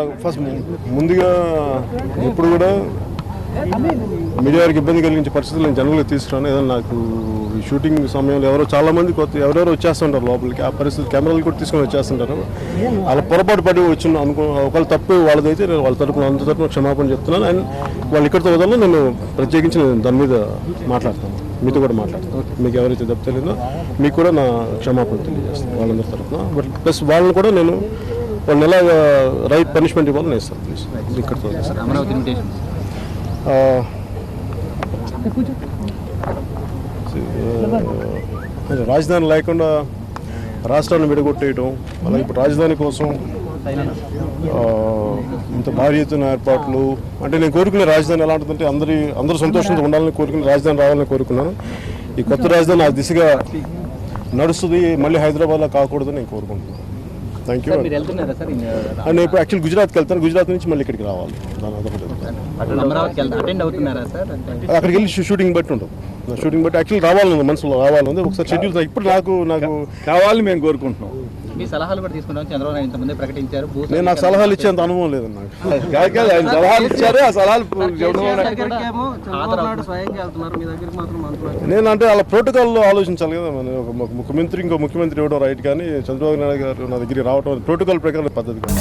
నాకు ఫస్ట్ ముందుగా ఇప్పుడు కూడా మీడియా వారికి ఇబ్బంది కలిగించే పరిస్థితులు నేను జనరల్గా తీసుకురాను. ఏదైనా నాకు ఈ షూటింగ్ సమయంలో ఎవరెవరో ఎవరెవరో వచ్చేస్తుంటారు లోపలికి, ఆ పరిస్థితి కెమెరాలు కూడా తీసుకొని వచ్చేస్తుంటారు. అలా పొరపాటు పడి వచ్చిన ఒకవేళ తప్పు వాళ్ళదైతే నేను వాళ్ళ తరపున అంత తరపున క్షమాపణ చెప్తున్నాను. అండ్ వాళ్ళు ఇక్కడితో వదలను, నేను ప్రత్యేకించి నేను దాని మీద మాట్లాడతాను, మీతో కూడా మాట్లాడతాను. మీకు ఎవరైతే తప్పు తెలియదో మీకు కూడా నా క్షమాపణ తెలియజేస్తాను వాళ్ళందరి తరఫున. బట్ ప్లస్ వాళ్ళని కూడా నేను వాళ్ళని ఎలా రైట్ పనిష్మెంట్ ఇవ్వాలని ఇస్తాను ప్లీజ్. ఇక్కడితో రాజధాని లేకుండా రాష్ట్రాన్ని విడగొట్టేయటం, అలాగే ఇప్పుడు రాజధాని కోసం ఇంత భారీ ఎత్తున ఏర్పాట్లు. అంటే నేను కోరుకునే రాజధాని ఎలాంటిదంటే అందరూ సంతోషంతో ఉండాలని కోరుకునే రాజధాని రావాలని కోరుకున్నాను. ఈ కొత్త రాజధాని ఆ దిశగా నడుస్తుంది, మళ్ళీ హైదరాబాద్లో కాకూడదని నేను కోరుకుంటున్నాను. Thank you. అండ్ ఇప్పుడు యాక్చువల్ గుజరాత్కి వెళ్తాను, గుజరాత్ నుంచి మళ్ళీ ఇక్కడికి రావాలి. అక్కడికి వెళ్ళి షూటింగ్ బట్టి ఉంటుంది, షూటింగ్ బట్టి యాక్చువల్ రావాలని మనసులో రావాలని ఒకసారి షెడ్యూల్. ఇప్పుడు నాకు కావాలి, మేము కోరుకుంటున్నాం. మీ సలహాలు కూడా తీసుకుంటాం. చంద్రబాబు నాయుడు ఇంతకుముందే ప్రకటించారు. నేను నాకు సలహాలు ఇచ్చేంత అనుభవం లేదు నాకు. ఆయన సలహాలు ఇచ్చారు, ఆ సలహాలు నేను అంటే అలా ప్రోటోకాల్లో ఆలోచించాలి కదా. ఒక ముఖ్యమంత్రి ఇంకో ముఖ్యమంత్రి ఇవ్వడం రైట్, కానీ చంద్రబాబు నాయుడు గారు నా దగ్గరికి రావడం ప్రోటోకాల్ ప్రకారం పద్ధతి కాదు.